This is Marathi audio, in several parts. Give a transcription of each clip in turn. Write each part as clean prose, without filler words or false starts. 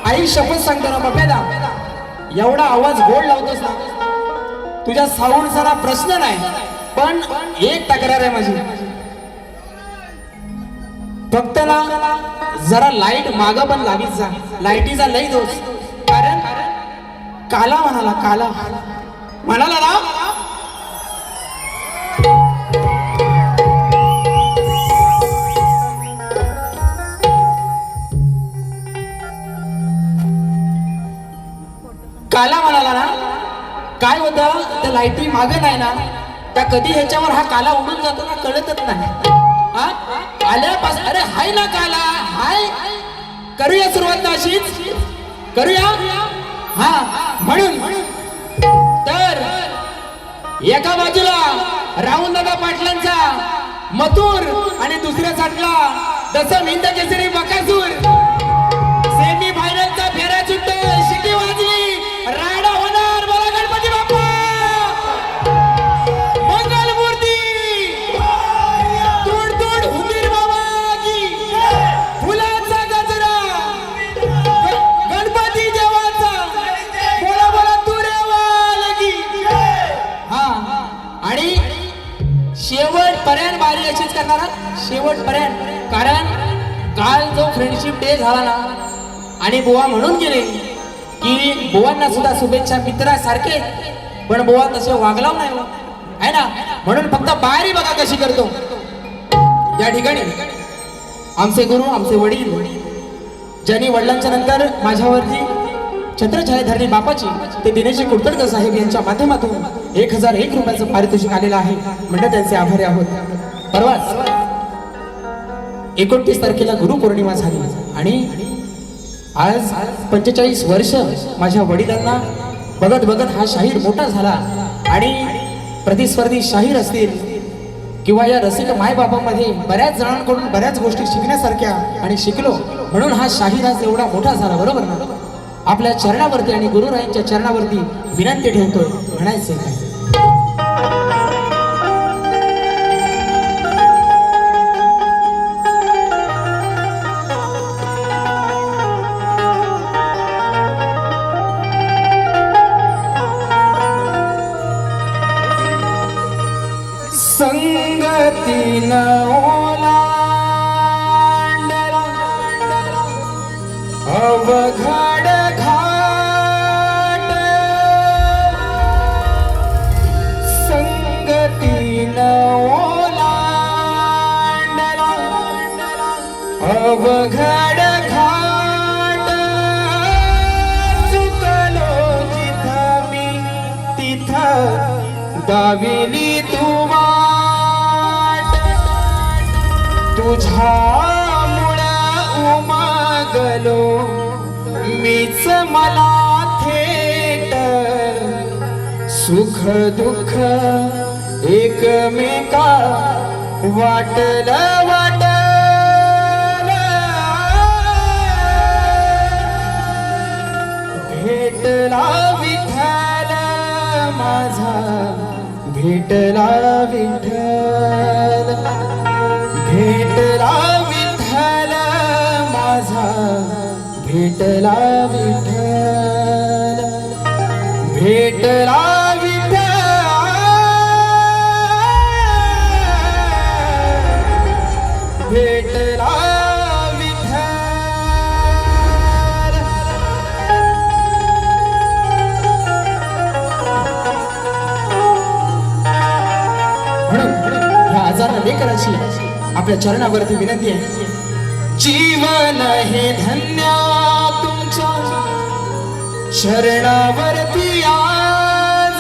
आई शपथ सांगतो ना बपेदा, एवढा आवाज गोड लावतोस ना, तुझ्या साऊंड सारा प्रश्न नाही, पण एक तक्रार आहे माझी, फक्त ना जरा लाईट माग पण लावीत जा, लाईटीचा लई दोष, कारण काला म्हणाला काला म्हणाला ना काला म्हणाला ना काय होतं त्या लाईटी मागे नाही ना त्या कधी ह्याच्यावर हा काला उडून जातो ना कळतच नाही हा आल्यापासून अरे हाय ना काला हाय करूया सुरुवात अशीच करूया हा म्हणून तर एका बाजूला राहुल दादा पाटलांचा मथुर आणि दुसऱ्या साईडला दसम हिंद केसरी बकासूर सेमी फायनलचा फेरा सुट्ट शिटी वाजली राडा होणार बोला गणपती बाप्पा मंगलमूर्ती तोड तोड हुंदीर बाबा की फुलाचा गजरा गणपती देवाचा बोला बोला तुरेवाल की हा आणि शेवट पर्यंत बारी अशीच करणार शेवट पर्यंत कारण काल जो फ्रेंडशिप डे झाला ना आणि बुवा म्हणून गेले की बुवांना सुद्धा शुभेच्छा मित्रासारखे पण बुवा तसे वागलाव नाही आहे ना म्हणून फक्त बारी बघा कशी करतो या ठिकाणी आमचे गुरु आमचे वडील ज्यांनी वडिलांच्या नंतर माझ्यावरती छत्रछायाधारणी बापाची ते दिनेश कुलकर्णी साहेब यांच्या माध्यमातून 1001 रुपयाचं पारितोषिक आलेलं आहे म्हणजे त्यांचे आभारी आहोत परवाच 29 तारखेला गुरुपौर्णिमा झाली आणि आज 45 वर्ष माझ्या वडिलांना बघत बघत हा शाहीर मोठा झाला आणि प्रतिस्पर्धी शाहीर असतील किंवा या रसिक मायबापामध्ये बऱ्याच जणांकडून बऱ्याच गोष्टी शिकण्यासारख्या आणि शिकलो म्हणून हा शाहीर आज एवढा मोठा झाला बरोबर ना आपल्या चरणावरती आणि गुरुरायांच्या चरणावरती विनंती ठेवतोय म्हणायचे काय संगतीन ओलांडला अवघड घाट संगतीन ओलांडला अवघड घाट चुकलो जिथं मी तिथं दाविली तू तुझ्यामुळे उमगलो मीच मला थेट सुख दुःख एकमेका वाटल भेटला विठ्ठल माझा भेटला विठ्ठल भेटला विठ्ठल माझा भेटला विठ्ठल भेटला विठ्ठल भेटला विठ्ठल म्हणून ह्या आजाराला लेकराची आपल्या चरणावरती विनंती आहे जीवन हे धन्य तुमच्या शरणावरती आज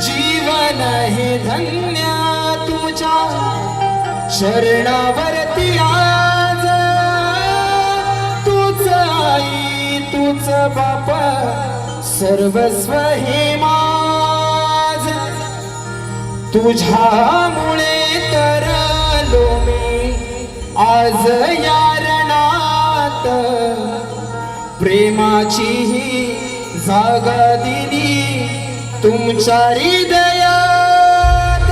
जीवन हे धन्य तुमच्या शरणावरती आज तूच आई तूच बाप सर्वस्व हे माझ तुझ्यामुळे तरलो मी आज या रणात प्रेमाची ही जागा दिली तुमच्या हृदयात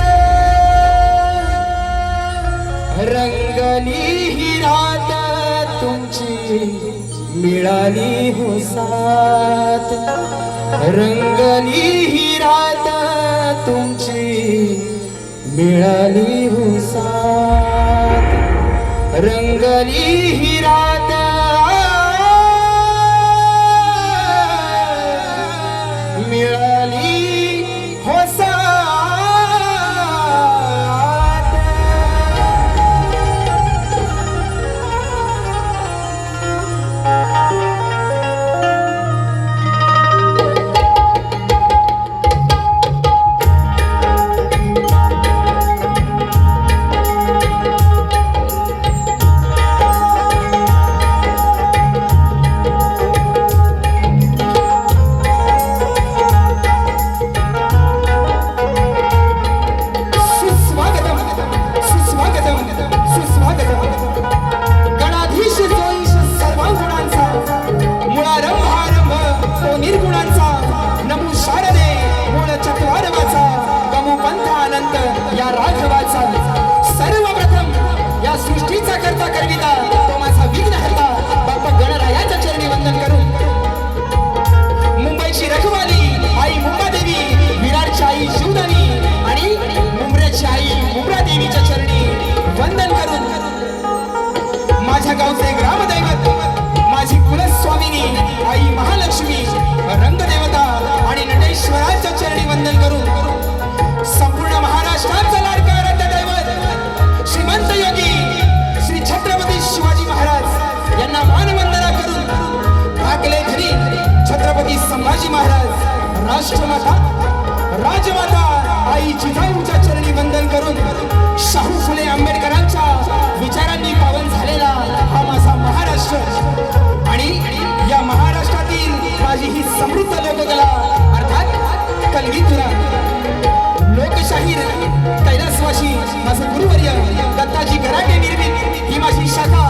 रंगली ही रात तुमची मिळाली हो साथ रंगली ही रात तुमची मिळाली हो साथ रंगली ही रात मिळाली हो साथ. माझ्या गावचे ग्रामदैवत माझी कुलस्वामिनी आई महालक्ष्मी रंगदेवता आणि नटेश्वराच्या चरणी वंदन करून संपूर्ण महाराष्ट्राचा लाडका रंगदैवत श्रीमंत योगी श्री छत्रपती शिवाजी महाराज यांना मानवंदना करून ठाकले घरी छत्रपती संभाजी महाराज राष्ट्रमाता राजमाता आई जिजाऊच्या चरणी वंदन करून शाहू फुले आंबेडकरांच्या विचारांनी पावन झालेला हा माझा महाराष्ट्र आणि या महाराष्ट्रातील माझी ही समृद्ध लोककला अर्थात कलगीतुरा लोकशाहीर कैलासवासी माझे गुरुवर्य दत्ताजी गराटे निर्मित ही माझी शाखा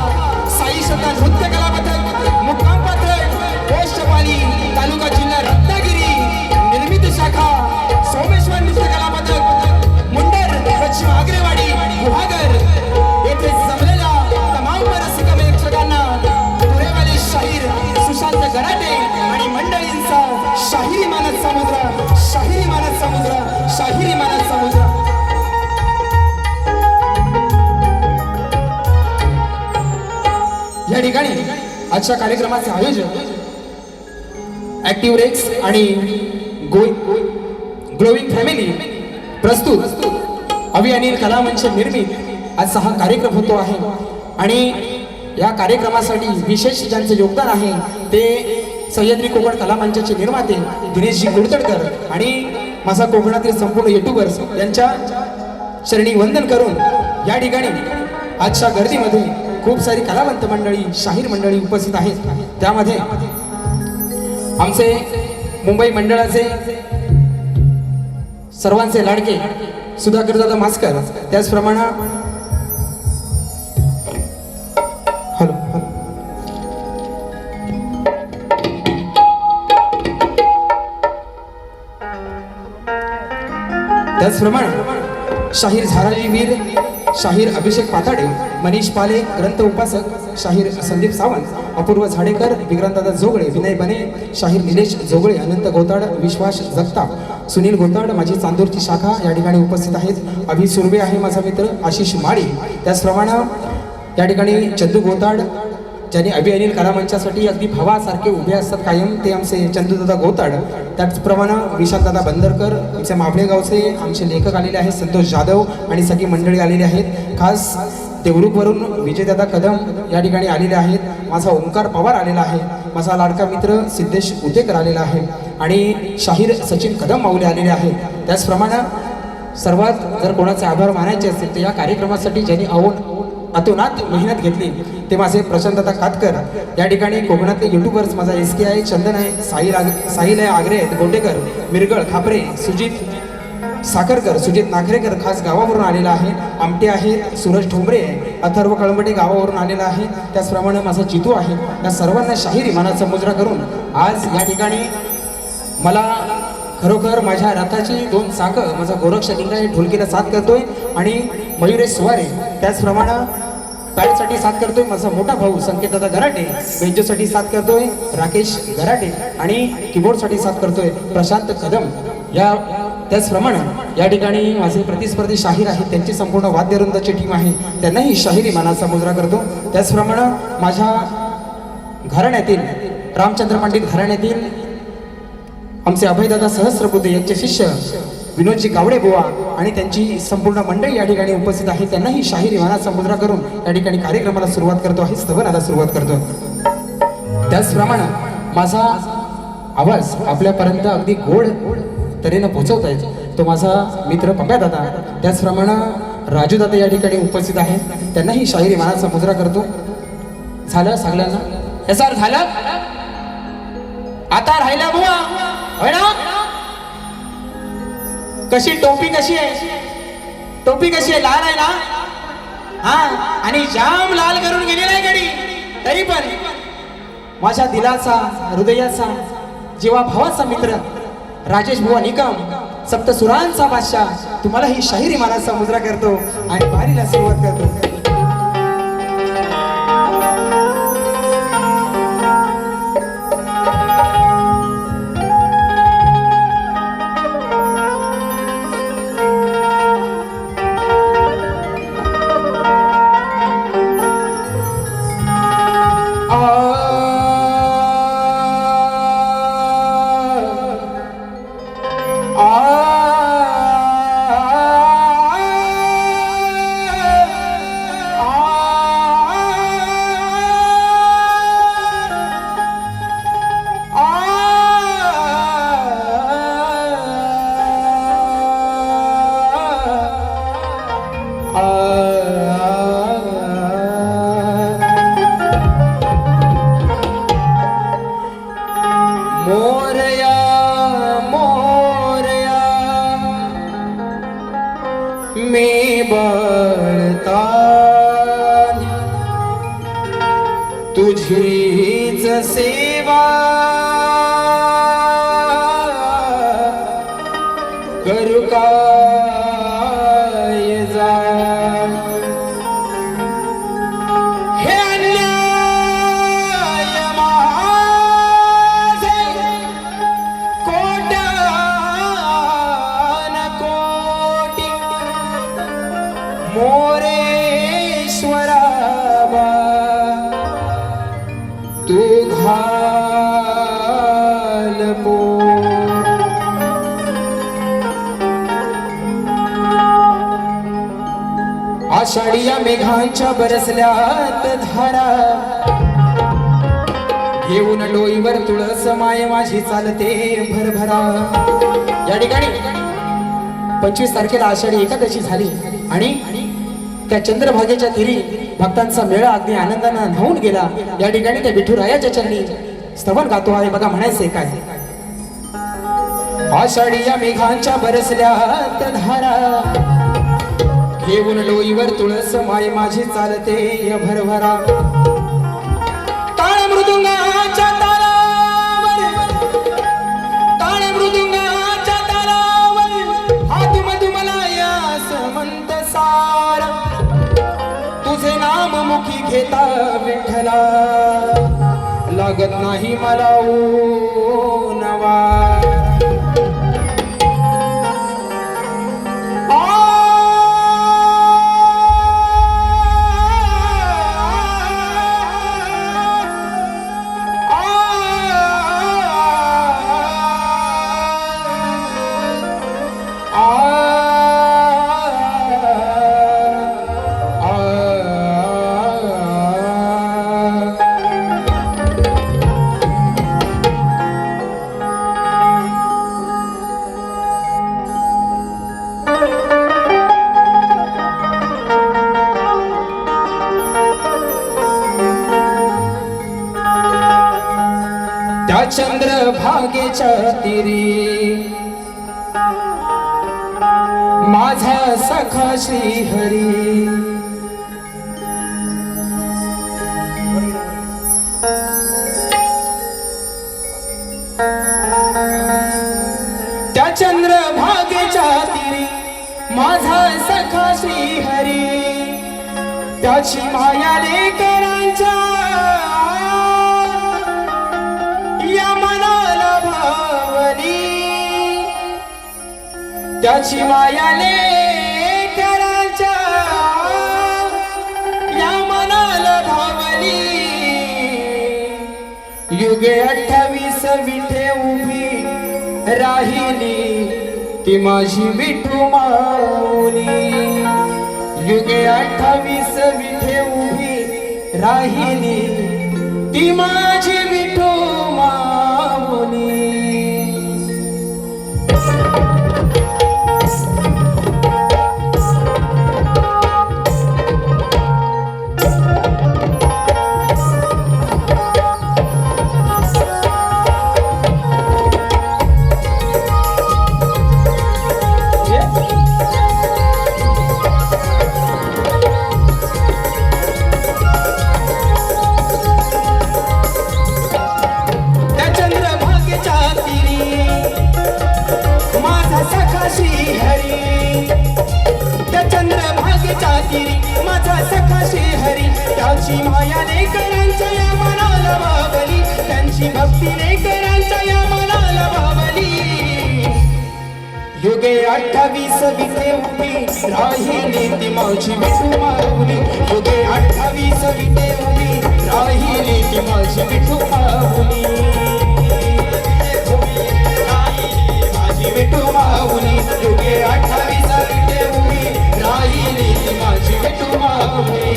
साई श्रद्धा नृत्य कला पथक मुक्काम पथक पोस्टपाली तालुका जिल्हा रत्नागिरी निर्मित शाखा सोमेश्वर नृत्य कला पथक मुंडर पश्चिम आग्रेवाडी गुहागर येथे जमलेल्या तमाम रसिक प्रेक्षकांना पुरेवाले शाहीर सुशांत गराटे आणि मंडळींचा शाहिरी मानस समुद्र शाहिरी मानस समुद्र शाहिरी मानस समुद्र. या ठिकाणी आजच्या कार्यक्रमाचे आयोजन ऍक्टिव्ह रेक्स आणि ग्लोविंग फॅमिली प्रस्तुत अभि अनिल कला मंच निर्मित आजचा हा कार्यक्रम होतो आहे आणि या कार्यक्रमासाठी विशेष ज्यांचे योगदान आहे ते सह्याद्री कोकण कला मंचाचे निर्माते दिनेशजी कुडतडकर आणि माझा कोकणातील संपूर्ण युट्यूबर्स यांच्या चरणी वंदन करून या ठिकाणी आजच्या गर्दीमध्ये खूप सारी कलावंत मंडळी शाहीर मंडळी उपस्थित आहेत. त्यामध्ये आमचे मुंबई मंडळाचे सर्वांचे लाडके सुधाकर दादा मास्कर त्याचप्रमाणे शाहीर झाराजी वीर शाहीर अभिषेक पाताडे मनीष पाले ग्रंथ उपासक शाहीर संदीप सावंत अपूर्व झाडेकर विक्रांतदादा जोगळे विनय बने शाहीर निलेश जोगळे अनंत गोताड विश्वास जगताप सुनील गोताड माझी चांदूरची शाखा या ठिकाणी उपस्थित आहेत. अभि सुर्वे आहे माझा मित्र आशिष माळी त्याचप्रमाणे या ठिकाणी चंदू गोताड ज्यांनी अभि अनिल कला मंचासाठी अगदी भावासारखे उभे असतात कायम ते आमचे चंदूदादा गोताड. त्याचप्रमाणे विशालदादा बंदरकर आमचे मापळे गावचे आमचे लेखक आलेले आहेत संतोष जाधव आणि सगळी मंडळी आलेली आहेत. खास देवरुखवरून विजयदादा कदम या ठिकाणी आलेले आहेत. माझा ओंकार पवार आलेला आहे. माझा लाडका मित्र सिद्धेश उतेकर आलेला आहे आणि शाहीर सचिन कदम माऊली आलेले आहेत. त्याचप्रमाणे सर्वात जर कोणाचे आभार मानायचे असतील तर या कार्यक्रमासाठी ज्यांनी अतोनात मेहनत घेतली ते माझे प्रशांतदा कातकर या ठिकाणी कोकणातले युट्यूबर्स माझा SK आहे चंदन आहे साहिल आहे आग्रे आहेत गोटेकर मिरगळ खापरे सुजित साखरकर सुजित नाखरेकर खास गावावरून आलेला आहे. आमटे आहे सूरज ठोंबरे अथर्व कळंबटे गावावरून आलेला आहे. त्याचप्रमाणे माझा जितू आहे. या सर्वांना शाहिरी मानाचा मुजरा करून आज या ठिकाणी मला खरोखर माझ्या रथाची 2 चाकं माझा गोरक्ष लिंगाय ढोलकीला साथ करतोय आणि मयुरेश सुवारे त्याचप्रमाणे पॅडसाठी साथ करतोय माझा मोठा भाऊ संकेतदादा गराटे बेंजोसाठी साथ करतोय राकेश गराटे आणि कीबोर्डसाठी साथ करतोय प्रशांत कदम. या त्याचप्रमाणे या ठिकाणी माझे प्रतिस्पर्धी शाहीर आहेत त्यांची संपूर्ण वाद्यवृंदाची टीम आहे त्यांनाही शाहिरी मानाचा मुजरा करतो. त्याचप्रमाणे माझ्या घराण्यातील रामचंद्र पंडित घराण्यातील आमचे अभयदादा सहस्रबुद्धे यांचे शिष्य विनोदजी गावडे बुवा आणि त्यांची संपूर्ण मंडळी या ठिकाणी उपस्थित आहे. त्यांनाही शाहीर विमानाचा मुद्रा करून या ठिकाणी कार्यक्रमाला सुरुवात करतो आहे, स्तवनाला सुरुवात करतो. त्याचप्रमाणे माझा आवाज आपल्यापर्यंत अगदी गोड तऱ्हेनं पोहोचवता येतो तो माझा मित्र पप्या दादा. त्याचप्रमाणे राजू दादा या ठिकाणी उपस्थित आहे, त्यांनाही शाहीर विमानाचा मुद्रा करतो. झालं सगळ्यांना हे सर झालं. आता राहिला बुवा होय ना. कशी टोपी कशी आहे, टोपी कशी आहे, लाल आहे ना. हा आणि जाम लाल करून गेली नाही गडी, तरी पण माझ्या दिलाचा हृदयाचा जीवा भावाचा मित्र राजेश बुवा निकम सप्तसुरांचा बादशाह तुम्हाला ही शाहिरी मानाचा मुद्रा करतो आणि वारीला सुरुवात करतो. मोरया मोरया मी बळता तुझीच सेवा करू काय जा. हे अन्याय माझे कोट्यान कोटी मोरेश्वरा तू घाल पोट. आषाढीया मेघांच्या बरसल्यात धारा घेऊन डोईवर तुळस माय माझी चालते भरभरा. या ठिकाणी 25 तारखेला आषाढी एकादशी झाली आणि त्या चंद्रभागेच्या तीरी भक्तांचा मेळा अगदी आनंदानं न्हावून गेला. या ठिकाणी त्या विठुरायाच्या चरणी स्तवन गातो आहे. बघा म्हणायचंय काय. आषाढीया मेघांच्या बरसल्यात धारा घेऊन डोईवर तुळस माय माझी चालते भरभरा. ताळ मृदुंगाच्या तालावर ताळ मृदुंगाच्या तालावर हात मधुमला या समंत सार तुझे नाम मुखी घेता विठ्ठला लागत नाही मला ऊनवा. त्या चंद्रभागेच्या तीरी माझा सखा श्रीहरी त्या चंद्रभागेच्या तीरी माझा सखा श्रीहरी त्याची माया लेकरांच्या या मनाला भावली त्याची माया लेकरांच्या या मनाला भावली. युगे 28 विठे उभी राहिली ती माझी विठू माऊली. युगे 28 विठे उभी राहिली ती माझी विठू माऊली. माझा सखा श्रीहरी त्याची माया लेकरांच्या या मनाला भावली. त्यांची भक्ती लेकरांच्या या मनाला भावली. युगे 28 विटे उभी राहिली ती माझी विठू माऊली. युगे 28 विटे उभी राहिली ती माझी विठू माऊली. माझी विठू माऊली. युगे 28 विटे उभी राहिली ती माझी विठू माऊली.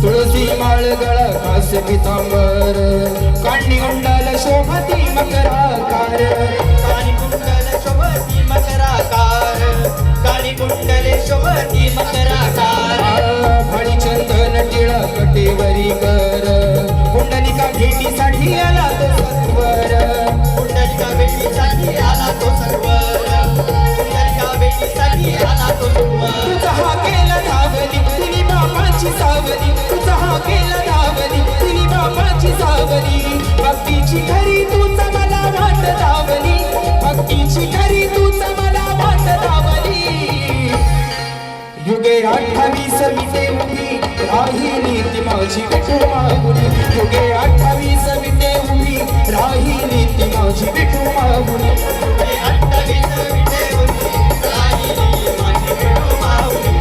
तुळसी माळ गळा कास पितांबर काणी कुंडल शोभती मकराकार. काळी कुंडल शोभती मकराकार. काळी कुंडले शोभती मकराकार. फळी चंदन टिळा कटेवरी कर कुंडलिका भेटीसाठी आला तो सत्वर. कुंडलिका भेटीसाठी आला तो सर्वर. कुंडलिका भेटीसाठी आला तो सर्वर. तुझा हा केला धावली तिने बापाची सावली. तुझा हा केला धावली तिने बापाची सावली. भक्तीची खरी तूच मला वाट धावली. भक्तीची खरी तूच मला वाट धावली. युगे 28 विटे उभी राहिली ती माझी विठू माऊली. युगे 28 विटे उभी राहिली ती माझी विठू माऊली. 28 विटे उभी राहिली माझी विठू माऊली.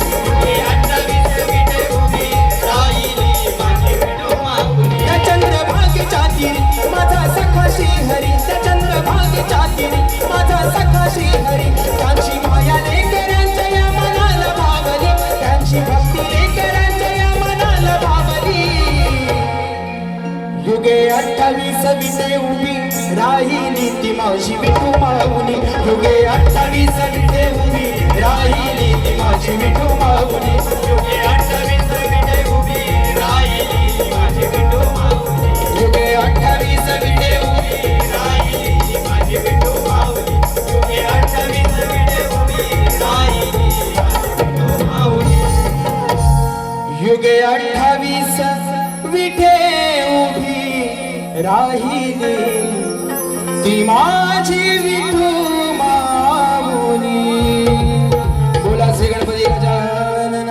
28 विटे उभी राहिली माझी विठू माऊली. त्या चंद्रभागेच्या तीरी माझा सखा श्रीहरी. त्या चंद्रभागेच्या तीरी माझा सखा श्रीहरी. त्यांची माया लेकरांच्या या मनाला भावली. त्यांची भक्ती लेकरांच्या या मनाला भावली. युगे 28 विटे उभी राहिली ती माझी विठू माऊली. युगे 28 विटे उभी राहिली ती माझी विठू माऊली. युगे 28 विटे उभी राहिली माझी विठू माऊली. युगे 28 विटे उभी राहिली माझी विठू माऊली. युगे 28 विटे उभी राहिली माझी विठू माऊली. युगे 28 विठे उभी राहिली ती माझी विठू माऊली. बोला श्री गणपती गजानन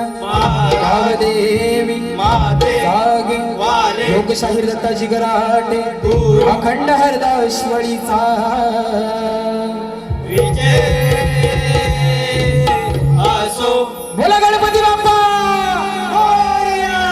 देवी माते जागे वाले लोकशाहीर दत्ताजी गराटे अखंड हरदाश्वळीचा विजय असो. बोला गणपती बाप्पा मोरया.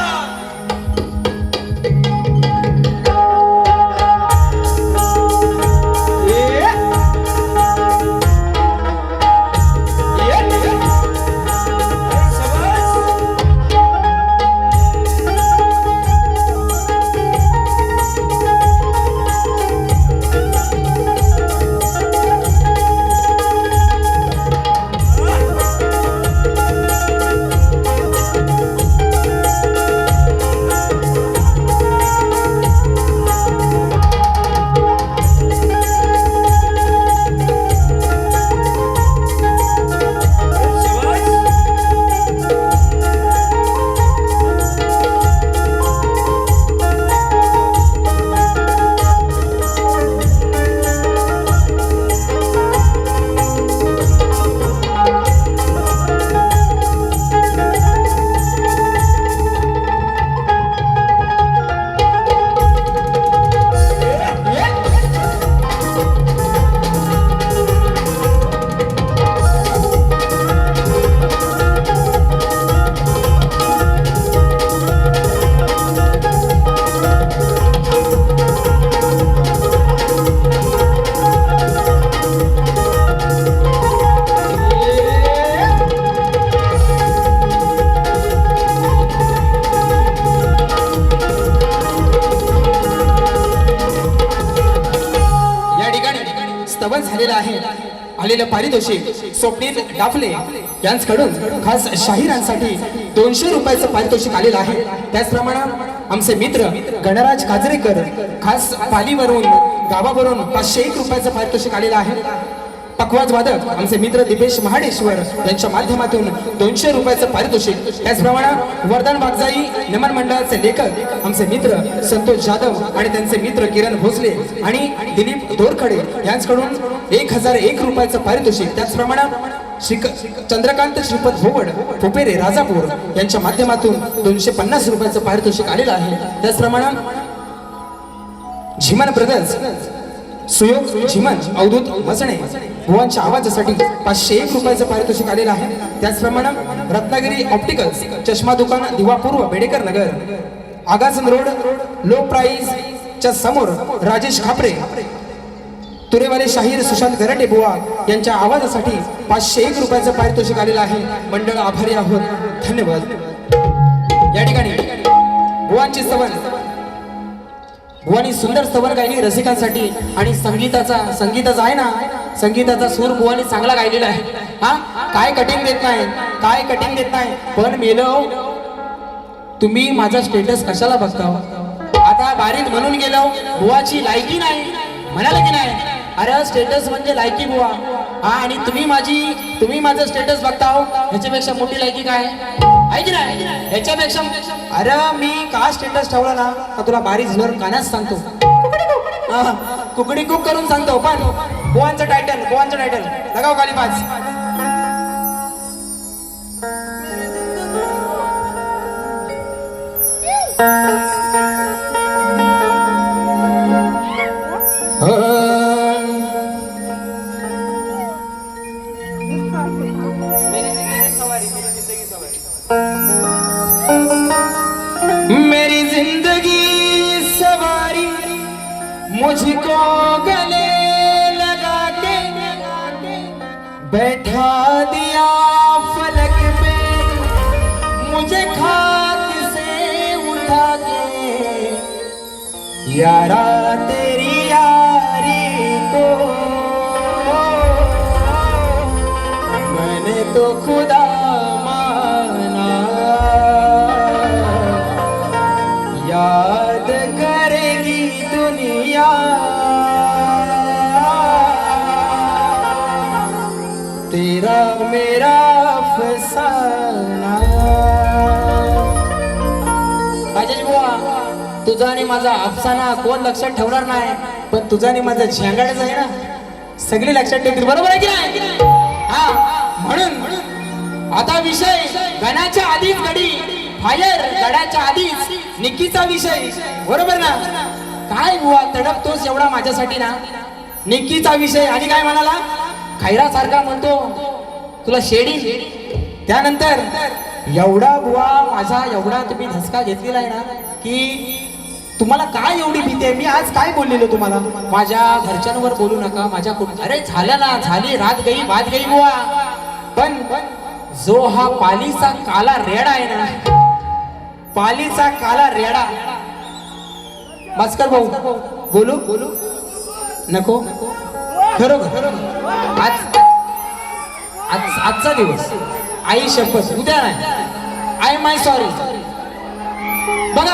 आलेलं आहे. आलेलं पारितोषिक स्वप्नील डाफले यांच्याकडून खास शाहिरांसाठी 200 रुपयाचं पारितोषिक आलेलं आहे. त्याचप्रमाणे आमचे मित्र गणराज काजरेकर खास पालीवरून गावावरून 501 रुपयाचं पारितोषिक आलेलं आहे. पखवाज वादक आमचे मित्र दीपेश महाडेश्वर यांच्या माध्यमातून 200 रुपयाचं पारितोषिक. त्याचप्रमाणे वरदान बागजाई नमन मंडळाचे लेखक आमचे मित्र संतोष जाधव आणि त्यांचे मित्र किरण भोसले आणि दिलीप दोरखडे यांच्याकडून 1001 रुपयाचं पारितोषिक. त्याचप्रमाणे चंद्रकांत श्रीपद भोवड फुपेरे राजापूर यांच्या माध्यमातून 250 रुपयाचं पारितोषिक आलेलं आहे. त्याचप्रमाणे झिमन ब्रदर्स सुयोग झिमन अवधूत मसणे बुवांच्या आवाजासाठी 501 रुपयाचं पारितोषिक आलेलं आहे. त्याचप्रमाणे रत्नागिरी ऑप्टिकल्स चष्मा दुकान दिवापूर्व बेडेकर नगर आगासन रोड लो प्राइस च्या समोर राजेश खापरे तुरेवाले शाहीर सुशांत गरटे बुवा यांच्या आवाजासाठी 501 रुपयाचं पारितोषिक आलेलं आहे. मंडळ आभारी आहोत. धन्यवाद. या ठिकाणी बुवांची सवन बुवानी सुंदर सवन गायली रसिकांसाठी आणि संगीताचा आहे ना संगीताचा सूर बुवानी चांगला गायलेला आहे. हा काय कटिंग देत नाही पण मेलो तुम्ही माझा स्टेटस कशाला बघता. आता बारीक म्हणून गेलो बुवाची लायकी नाही म्हणाला की नाही. अरे स्टेटस म्हणजे लायकी बुवा. हा आणि तुम्ही माझं स्टेटस बघता हो ह्याच्यापेक्षा मोठी लायकी काय आहे की नाही. ह्याच्यापेक्षा अरे मी का स्टेटस ठेवला ना का तुला बारीक झुलर कानाच सांगतो. कुकडी कुक करून सांगतो. पण बुवांचं टायटल लगाव खाली 5. मेरी जिंदगी सवारी मुझको गले लगा के बैठा दिया फलक पे मुझे खाक से उठा के यारा तेरी यारी को मैंने तो खुदा याद करेगी दुनिया तेरा मेरा फसाना. राजेश बुवा तुझा आणि माझा अफसाना कोण लक्षात ठेवणार नाही पण तुझा आणि माझा झेंगाडच आहे ना सगळे लक्षात ठेवतील. बरोबर आहे की नाही. हा म्हणून आता विषय गणाच्या आधीच गडी फायर गडाच्या आधीच निक्कीचा विषय. बरोबर ना. काय बुवा तडपतोस एवढा माझ्यासाठी ना. निक्कीचा विषय आणि काय म्हणाला खैरा सारखा म्हणतो तुला शेडी. त्यानंतर एवढा बुवा माझा एवढा तुम्ही धसका घेतलेला आहे ना की तुम्हाला काय एवढी भीती आहे. मी आज काय बोललेलो तुम्हाला माझ्या घरच्यांवर बोलू नका माझ्या अरे झाल्या ना झाली रात गई बात गई बुवा. पण जो हा पालीचा काला रेडा आहे ना पालीचा काला रेडा भास्कर भाऊ बोलू नको खरोखर आजचा दिवस आई शपथ उद्या नाही. I my sorry. बघा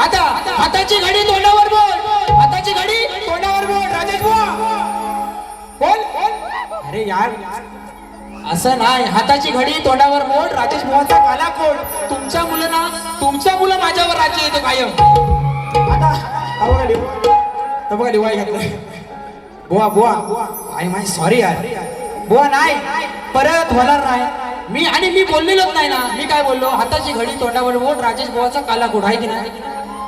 आता हाताची घडी तोंडावर बोल. हाताची घडी तोंडावर बोल. राजेश बुवा बोल. अरे यार असं नाही. हाताची घडी तोंडावर बोल. राजेश बुवाचा काला कोड. तुमच्या मुलं माझ्यावर राज्य येते कायम. आता बघा लिवाय घातलं. बुवा आय माय सॉरी यार. बुवा नाही परत होणार नाही. मी बोललेलोच नाही ना. मी काय बोललो हाताची घडी तोंडावर बोल. राजेश बुवाचा काला कोड आहे की नाही.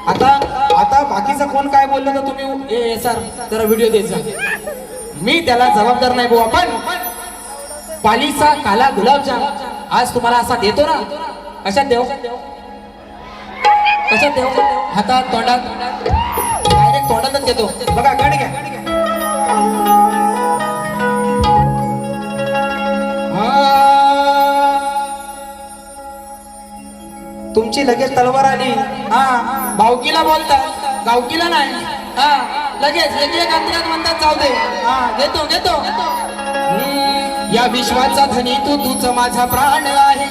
आता बाकीचं कोण काय बोललं तर तुम्ही सर जरा व्हिडिओ द्यायचा. मी त्याला जबाबदार नाही बुवा. पण पालीचा काला गुलाबजाम आज तुम्हाला असा देतो ना. कशात देऊ हातात तोंडात डायरेक्ट तोंडातच देतो. बघा गाडी घ्या. तुमची लगेच तलवार आली. हा भावकीला बोलतात गावकीला नाही. हा लगेच एक अंतरात म्हणतात जाऊ दे. हा घेतो घेतो. या विश्वाचा धनी तूच माझा प्राण आहे.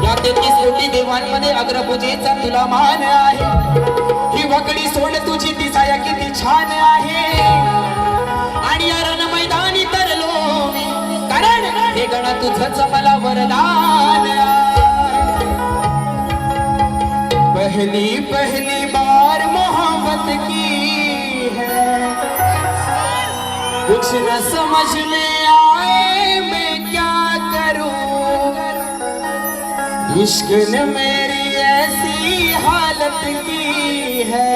या 33 कोटी देवांमध्ये अग्रपूजेचा तुला मान आहे. ही वकडी सोड तुझी दिसाया किती छान आहे. आणि या रण मैदानी तरलो मी, कारण हे गणा तुझंच मला वरदान आहे. पहली पहली बार मोहब्बत की है, कुछ न समझ में आए मैं क्या करूं. इश्क ने मेरी ऐसी हालत की है,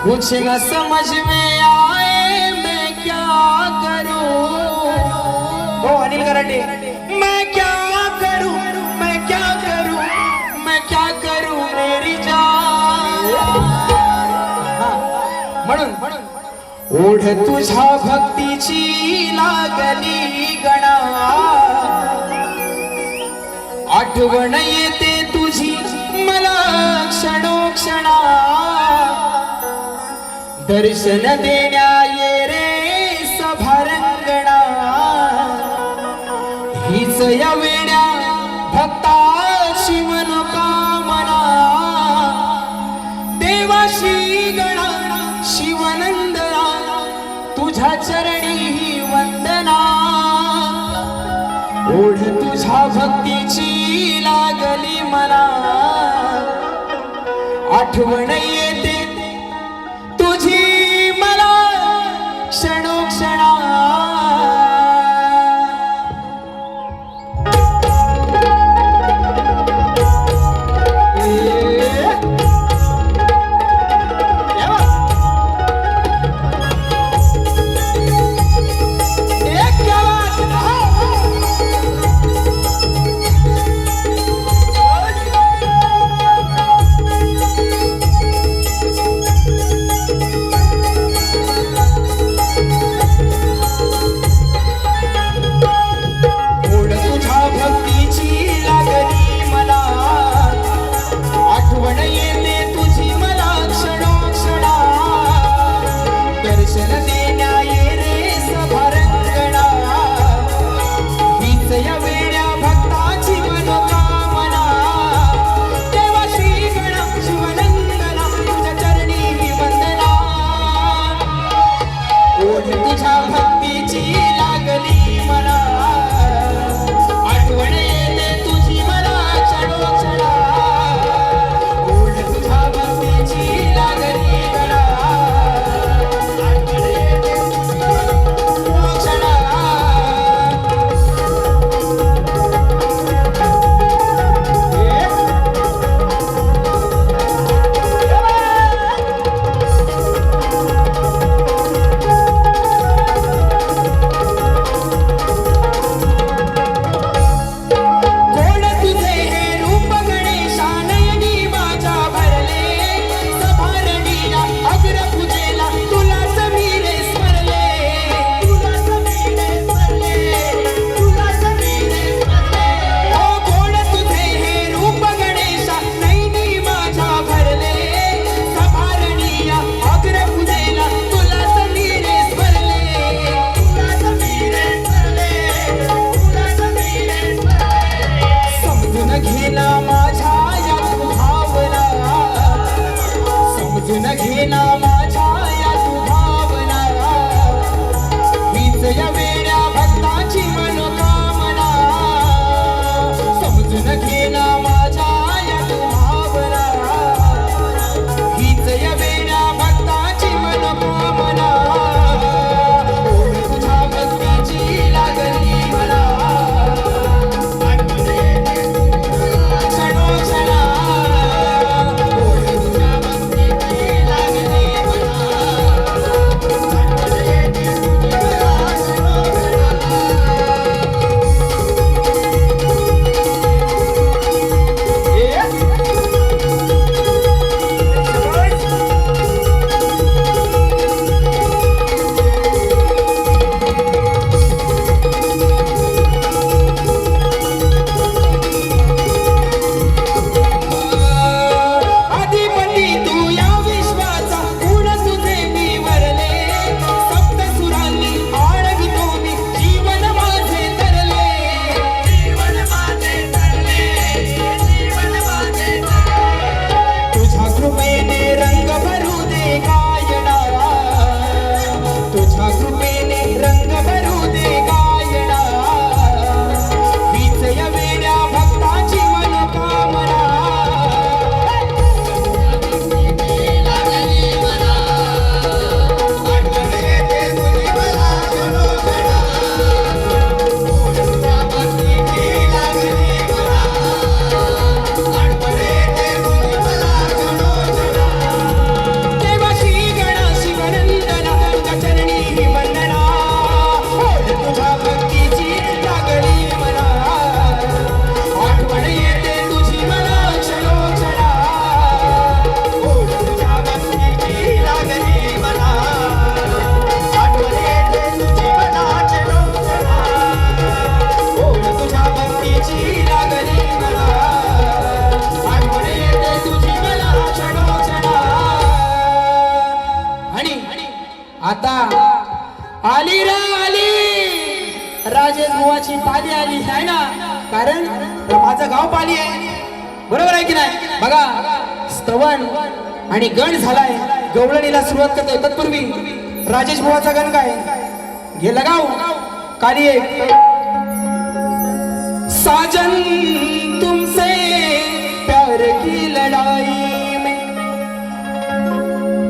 कुछ न समझ में आए मैं क्या करूं. हो अनिल कराटे. मैं क्या करूं, मैं क्या करूं, मैं क्या करूं मेरी जान. म्हणून ओढ तुझ्या भक्तीची लागली गणा. आठवण येते तुझी मला क्षणोक्षणा. दर्शन देण्या ये रे सभारंगणा. हीच या वेड्या भक्ताची मनोकामना. देवाशी गणा शिवनंदना, तुझ्या चरणी ही वंदना. ओढ तुझ्या भक्तीची लागली मला. आठवण येते तुझी मला क्षणोक्षणा. आता आली रे आली, राजेश बुवाची पाली आली आहे ना, कारण माझं गाव पाली आहे, बरोबर आहे की नाही? बघा स्तवन आणि गण झालाय, गवळणीला सुरुवात करतोय. तत्पूर्वी राजेश बुवाचा गण काय घे लगाव काली एक. साजन तुमसे प्यार की लड़ाई में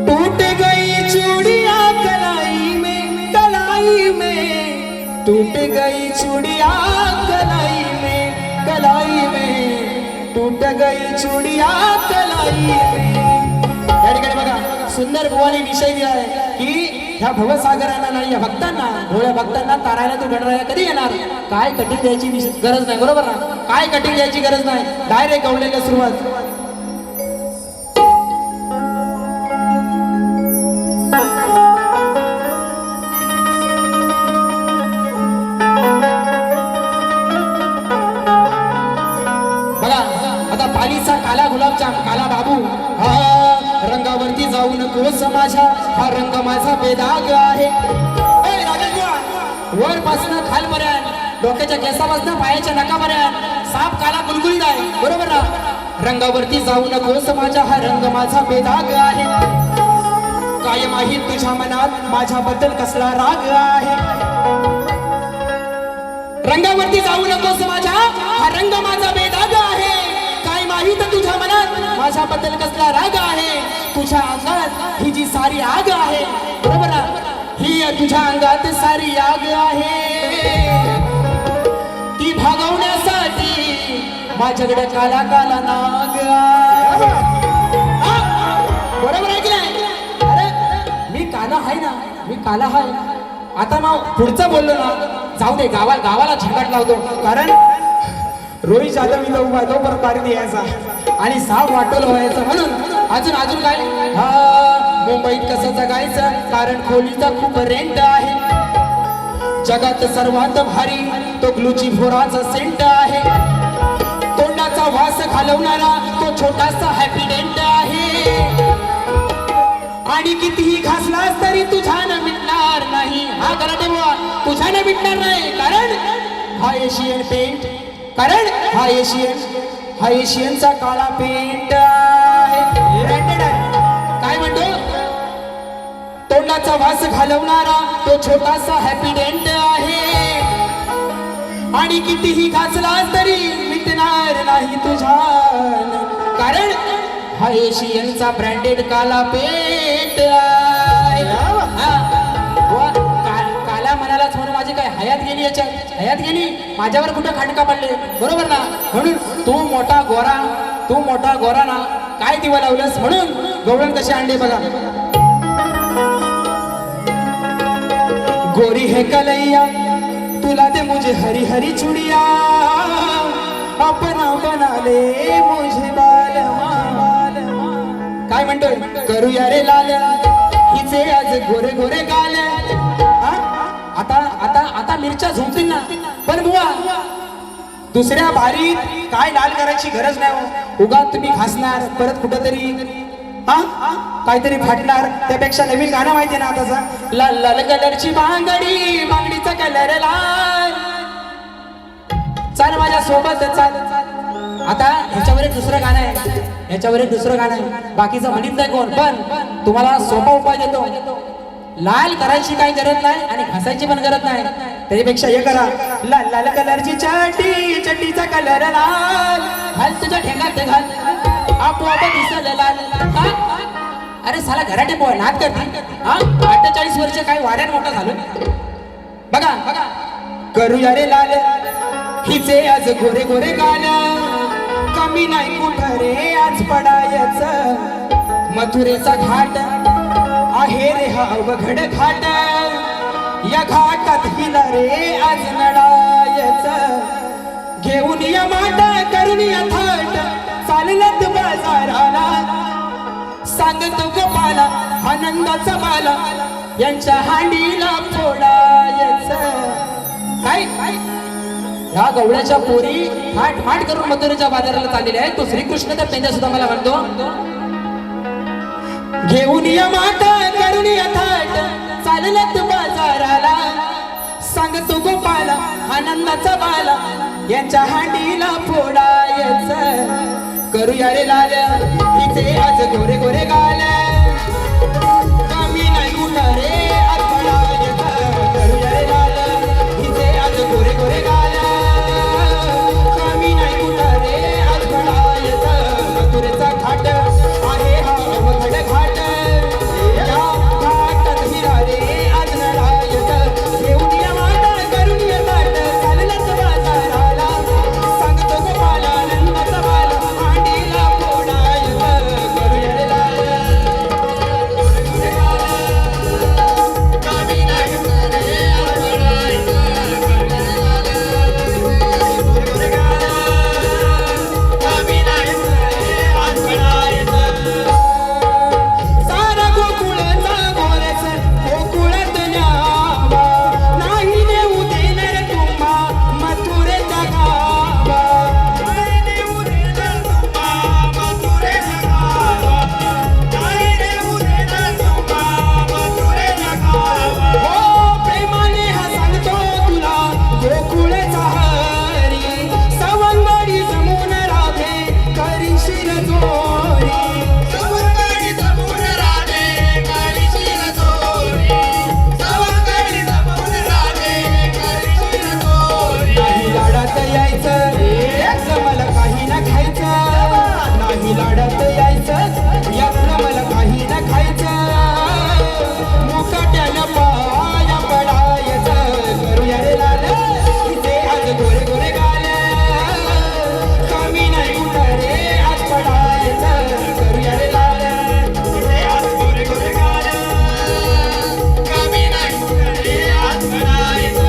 टूट गई चूड़िया कलाई में, कलाई में टूट गई चूड़िया कलाई में, कलाई में टूट गई चूड़िया कलाई में. या ठिकाणी बघा सुंदर बुवाने विषय दिला आहे की ह्या भवसागरांना नाही, या भक्तांना, भोळ्या भक्तांना तारायला तू गणराया कधी येणार, काय कटिंग द्यायची गरज नाही, बरोबर ना? काय कटिंग द्यायची गरज नाही, डायरेक्ट गवळलेला सुरुवात. बघा आता पालीचा काला गुलाबजाम, काला बाबू, हा रंगावरती जाऊ नकोस माझ्या, हा रंग माझा बेदाग आहे. ए, राजेश बुवा, वरपासून खालपर्यंत, डोक्याच्या केसापासून पायाच्या नकापर्यंत साप काला गुलगुलीत आहे, बरोबर ना? रंगावरती जाऊ नकोस माझ्या, हा रंग माझा बेदाग आहे. कायम आहे तुझ्या मनात माझ्याबद्दल कसला राग आहे. रंगावरती जाऊ नकोस माझ्या, हा रंग माझा बेदाग आहे. काय माहित तुझ्या मनात माझ्याबद्दल कसला राग आहे. तुझ्या अंगात ही जी सारी आग आहे, बरोबर ना? ही तुझ्या अंगात सारी आग आहे, ती भागवण्यासाठी माझ्याकडे काला काला नाग आहे. बरोबर आहे की नाही? अरे मी काला आहे ना, मी काला आहे. आता मग पुढचं बोललो ना, जाऊ दे, गावाला झंगाट लावतो, कारण रोहित जाधव इथं उभा तो परत पारी द्यायचा. आणि साप वाटोल व्हायचं म्हणून अजून काय, हा मुंबईत कसं जगायचं, कारण खोलीचा खूप रेंट आहे. जगात सर्वात भारी तो ग्लुची फोराचा सेंट आहे. तोंडाचा वास घालवणारा तो छोटासा हॅपी डेंट आहे. आणि कितीही घासलास तरी तुझ्यानं मिटणार नाही, हा कराटे बुवा, तुझ्यानं मिटणार नाही, कारण हा एशियन पेंट, कारण हा एशियनचा काळा पेंट आहे. Branded आहे. काय म्हणतो? तोंडाचा वास घालवणारा तो छोटासा हॅपी डेंट आहे. आणि कितीही घासलास तरी मिटणार नाही तुझ्यानं, कारण हा एशियनचा ब्रँडेड काला पेंट आहे. हा. व काला म्हणालाच म्हणून माझी काय हयात गेली, याच्यात हयात गेली, माझ्यावर कुठं खांडका पडले, बरोबर ना? म्हणून तू मोठा गोरा ना, काय दिवा लावलंस, म्हणून गवळण कशी आणली बघा. गोरी है कलैया तुला दे मुझे हरी हरी चुड़िया, अपना बना ले मुझे बालमा. काय म्हणतोय? करूया रे लाल हिचे आज गोरे गोरे गाल. आता मिरच्या झोंबतील ना, पण बुवा दुसऱ्या बारीत काय लाल करायची गरज नाही हो. उगा तुम्ही घासणार, परत कुठंतरी काहीतरी फाटणार, त्यापेक्षा नवीन गाणं माहिती ना आताचा, लाल लाल कलरची बांगडी, बांगडीचा कलर लाल, चाल माझ्या सोबत चाल. आता ह्याच्यावर एक दुसरं गाणं आहे, बाकीचं म्हणत नाही कोण, पण तुम्हाला सोपा उपाय देतो. लाल करायची काही गरज नाही आणि घासायची पण गरज नाही, त्याच्यापेक्षा हे करा, लाल लाल कलरची चटी, चटीचा कलर लाल, घाल तुझ्या ठेंगात घाल, आपोआप दिसल लाल. अरे साला घराटे पोळ नाद करते. 48 वर्ष काय वाड्यात मोठा झालो. बघा करूया रे लाल हिचे आज गोरे गोरे गाल, कमी नाही कुठं रे आज पडायचं, मथुरेचा घाट आहे रे हा अवघड घाट, या घाटात हिला रे आज नडायचं, घेऊन या माट करून या थाट, चाललत बाजाराला, सांगतो गोपाला आनंदाचा बाला, यांच्या हांडीला फोडायचं. काय ह्या गवळ्याच्या पोरी फाट करून मथुरेच्या बाजाराला चाललेल्या आहेत. तो श्रीकृष्ण तर त्यांच्या सुद्धा मला म्हणतो, घेऊन या माट करून या थाट, चाललत बाजाराला सांगतो गोपाला आनंदाचा बाला यांच्या हांडीला फोडायचं करूया रे लाल हिचे आज गोरे गोरे गाल कमी नाही कुठं रे आज पडायचं करूया रे लाल हिचे आज गोरे गोरे गाल कमी नाही कुठं रे आज पडायचं मथुरेचा घाट आहे हा अवघड घाट या घाटात हिरा रे आज लढायचं घेऊन या वाटा करून या ताट चाललंच बाजाराला सांगतो गोपाला आनंदाचा बाला हांडीला फोडायचं करूया रे लाल कमी नाही कुठं रे आज पडायचं कमी नाही कुठं रे आज पडायचं सारा गोकुळाचा गोरस गोकुळात न्यावा नाही नेऊ देणार तुम्हा मथुरेचा गावा नाही देऊ देणार तुम्हा मथुरेचा गावा नाही देऊ देणार तुम्हा मथुरेचा गावा हो प्रेमाने हा सांगतो तुला गोकुळाचा हरी सवंगडी जमून राधे करीशील जोरी सवंगडी जमून राधे करीशील चोरी सवंगडी जमून राधे करीशील चोरी नाही लाडात यायचं यातलं मला काही ना खायचं नाही लाडात यायचं यातलं मला काही ना खायचं मुकाट्यानं पाया पडायचं करूया रे लाल इथे आज गोरे गोरे गाल कमी नाही कुठं रे आज पडायचं करूया रे लाल इथे आज गोरे गोरे गाल कमी नाही कुठं रे आज पडायचं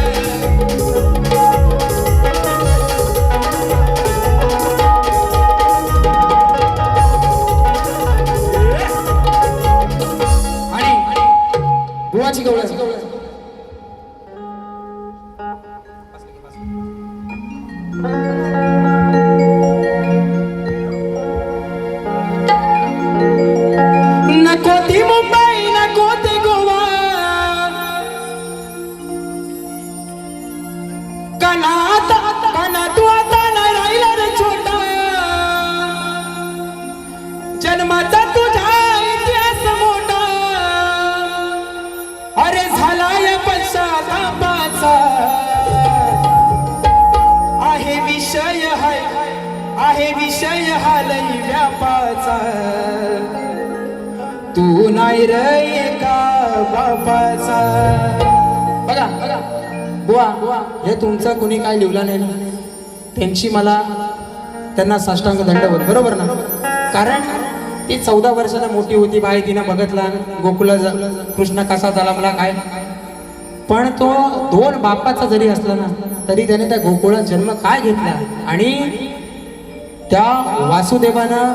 आणि बुवाची गवळण नको ती मुंबई नको ते गोवा कना तू आता नाही राहिला रे छोटा जन्माचा तुझा इतिहास मोठा अरे झाला या पश्चातापाचा आहे विषय हा लई व्यापाचा तू नाही रे का बापाचा बघा बुवा हे तुमचं कोणी काय लिहिलं नाही ना त्यांची मला त्यांना साष्टांग दंडवत बरोबर ना कारण ती 14 वर्षाला मोठी होती बाई तिनं बघितला गोकुला कृष्ण कसा झाला मला काय पण तो 2 बापाचा जरी असला ना तरी त्याने त्या गोकुळात जन्म काय घेतला आणि त्या वासुदेवानं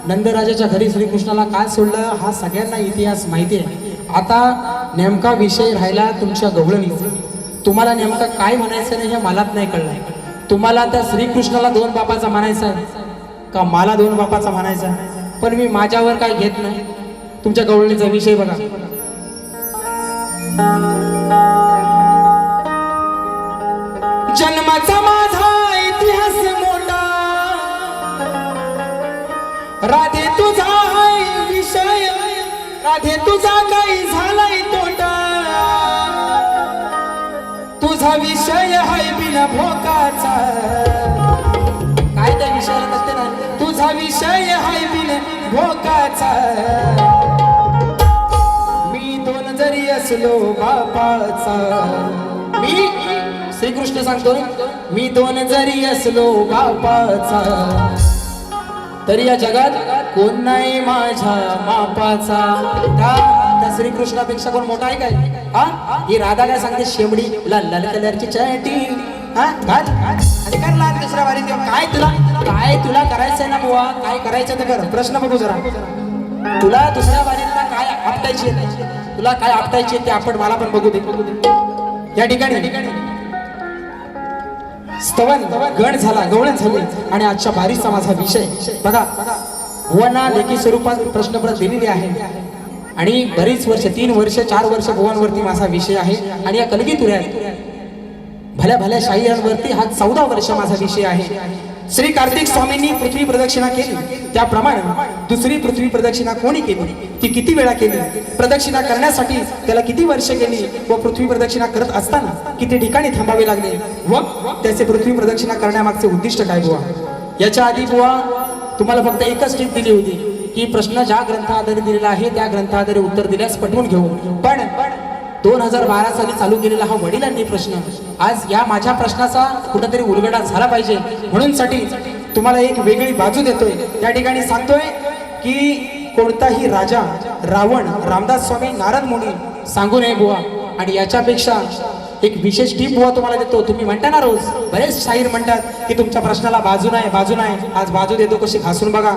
नंदराजाच्या घरी श्रीकृष्णाला काय सोडलं हा सगळ्यांना इतिहास माहिती आहे आता नेमका विषय राहिला तुमच्या गवळणीचा तुम्हाला नेमकं काय म्हणायचं नाही हे मलाच नाही कळलं तुम्हाला त्या श्रीकृष्णाला 2 बापाचा म्हणायचा आहे का मला 2 बापाचा म्हणायचा आहे पण मी माझ्यावर काय घेत नाही तुमच्या गवळणीचा विषय बघा जन्माचा माझा इतिहास मोठा राधे तुझा आहे विषय राधे तुझा काही झालाय तोटा तुझा विषय आहे बिना भोकाचा काय त्या विषयाला नसते ना तुझा विषय आहे बिना भोकाचा मी 2 जरी असलो बापाचा मी श्रीकृष्ण सांगतो मी 2 जरी असलो बापाचा तरी या जगात कोण नाही माझ्या मापाचा त्या श्रीकृष्णापेक्षा कोण मोठा आहे काय हा ही राधा काय सांगते शेमडी लाल लाल कलरची चटी हा घाल आणि कर लाल दुसऱ्या वारीत येऊन काय तुला करायचंय ना बुवा काय करायचं ते कर प्रश्न बघू जरा तुला दुसऱ्या वारीतला काय आपटायची तुला काय आपटायची ते आपण मला पण बघू दे या ठिकाणी स्तवन गण झाला गवळण झाली आणि आजच्या बारीचा माझा विषय बघा वना लेखी स्वरूपात प्रश्नपत्र दिलेली आहे आणि बरीच वर्ष 3 वर्ष 4 वर्ष बुवांवरती माझा विषय आहे आणि या कलगीतुऱ्यात भल्या भल्या शाहीरांवरती हा 14 वर्ष माझा विषय आहे. श्री कार्तिक स्वामींनी पृथ्वी प्रदक्षिणा केली त्याप्रमाणे दुसरी पृथ्वी प्रदक्षिणा कोणी केली, ती किती वेळा केली, प्रदक्षिणा करण्यासाठी त्याला किती वर्ष गेली व पृथ्वी प्रदक्षिणा करत असताना किती ठिकाणी थांबावे लागले व त्याचे पृथ्वी प्रदक्षिणा करण्यामागचे उद्दिष्ट काय बुवा. याच्या आधी बुवा तुम्हाला फक्त एकच टीप दिली होती की प्रश्न ज्या ग्रंथाआधारे दिलेला आहे त्या ग्रंथाआधारे उत्तर दिल्यास पटवून घेऊ. पण 2012 साली चालू केलेला हा वडिलांनी प्रश्न आज या माझ्या प्रश्नाचा कुठेतरी उलगडा झाला पाहिजे म्हणून साठी तुम्हाला एक वेगळी बाजू देतोय. त्या ठिकाणी सांगतोय की कोणताही राजा रावण रामदास स्वामी नारद मुनी सांगू नये बुवा. आणि याच्यापेक्षा एक विशेष टीप बुवा तुम्हाला देतो. तुम्ही म्हणता ना रोज बरेच शाहीर म्हणतात की तुमच्या प्रश्नाला बाजू नाही बाजू नाही, आज बाजू देतो कशी घासून बघा.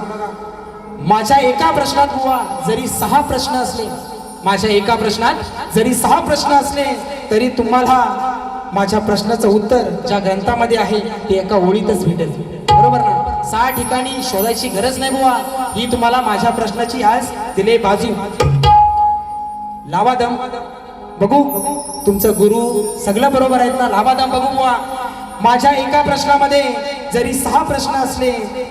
माझ्या एका प्रश्नात बुवा जरी 6 प्रश्न असले, माझ्या एका प्रश्नात जरी 6 प्रश्न असले तरी तुम्हाला माझ्या प्रश्नाचं उत्तर ज्या ग्रंथामध्ये आहे ते एका ओळीतच भेटेल. बरोबर ना? 6 ठिकाणी शोधायची गरज नाही बुवा. ही तुम्हाला माझ्या प्रश्नाची आज दिले बाजू. लावा दम बघू तुमचं गुरु सगळं बरोबर आहेत ना. लावा दम बघू बुवा. माझ्या एका प्रश्नामध्ये जरी 6 प्रश्न असले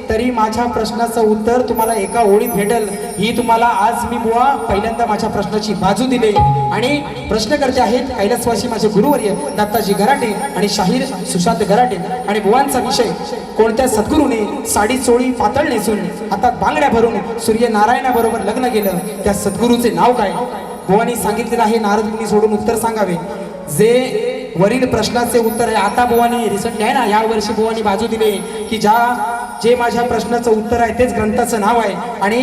तरी माझ्या प्रश्नाचं उत्तर तुम्हाला एका ओळीत भेटेल. ही तुम्हाला आज मी बुवा पहिल्यांदा माझ्या प्रश्नाची बाजू दिली. आणि प्रश्नकर्ते आहेत कैलासवासी माझे गुरुवर्य दत्ताजी गराटे आणि शाहीर सुशांत गराटे. आणि बुवांचा विषय कोणत्या सद्गुरूने साडी चोळी पातळ नेसून हातात बांगड्या भरून सूर्यनारायणाबरोबर लग्न केलं त्या सद्गुरूचे नाव काय. बुवांनी सांगितलेलं आहे नारद मुनी सोडून उत्तर सांगावे. जे वरील प्रश्नाचे उत्तर आहे आता बुवानी रिसेंटली आहे ना या वर्षी बुवानी बाजू दिली की जे माझ्या प्रश्नाचं उत्तर आहे तेच ग्रंथाचं नाव आहे आणि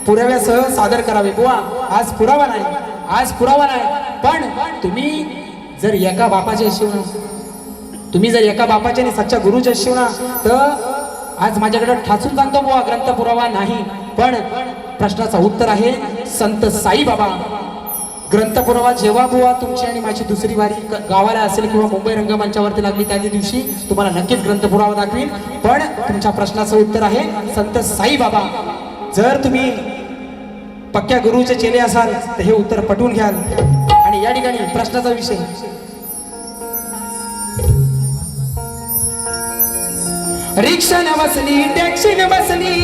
पुराव्यासह सादर करावे. बुवा आज पुरावा नाही, आज पुरावा नाही. पण तुम्ही जर एका बापाचे शिवना, तुम्ही जर एका बापाचे आणि सच्चा गुरुचे शिवना तर आज माझ्याकडे ठासून सांगतो बुवा ग्रंथ पुरावा नाही. पण प्रश्नाचं उत्तर आहे संत साईबाबा. ग्रंथपुरावा जेव्हा बुवा तुमची आणि माझी दुसरी वारी गावाला असेल किंवा मुंबई रंगमंचावरती लागली त्या दिवशी तुम्हाला नक्कीच ग्रंथपुरावा दाखवीन. पण तुमच्या प्रश्नाचं उत्तर आहे संत साईबाबा. जर तुम्ही पक्क्या गुरुचे चेले असाल तर हे उत्तर पटवून घ्याल. आणि या ठिकाणी प्रश्नाचा विषय रिक्षा न बसली टॅक्सी न बसली.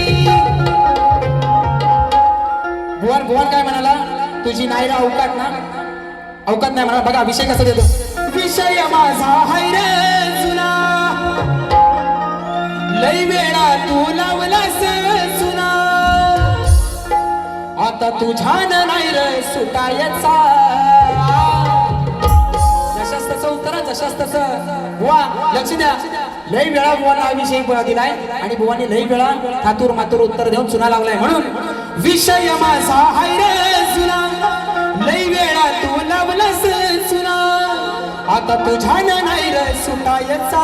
बुवान काय म्हणाला, तुझी नाही रा अवकात ना, अवकात नाही म्हणा. बघा विषय कसा देतो. विषय माझा हाय रे जुना, लई वेळा तू लावलास सुना, आता तुझ्यान नाही रे सुटायचा. जशास तसं उत्तर, जशास तसं. बुवा लक्ष द्या, लई वेळा बुवांना हा विषय दिलाय आणि बुवांनी लई वेळा थातूर मातूर उत्तर देऊन चुना लावलाय. म्हणून विषय माझा हाय रे जुना, लई वेळा तू लावलास सुना, आता तुझ्यान नाही रे सुटायचा,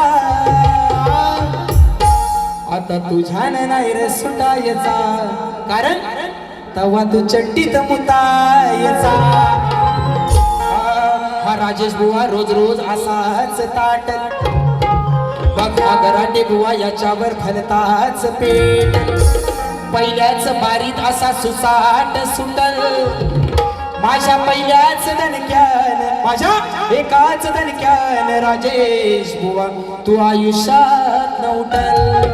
आता तुझ्यान नाही रे सुटायचा. कारण तवा तू चड्डीत मुतायचा. हा राजेश बुवा रोज रोज असाच ताट, बघा गराटे बुवा याच्यावर भलताच पेट. पहिल्याच बारीत असा सुसाट सुटल, माझ्या पहिल्याच दणक्यान, माझ्या एकाच दणक्यान राजेश बुवा तू आयुष्यात न उठल.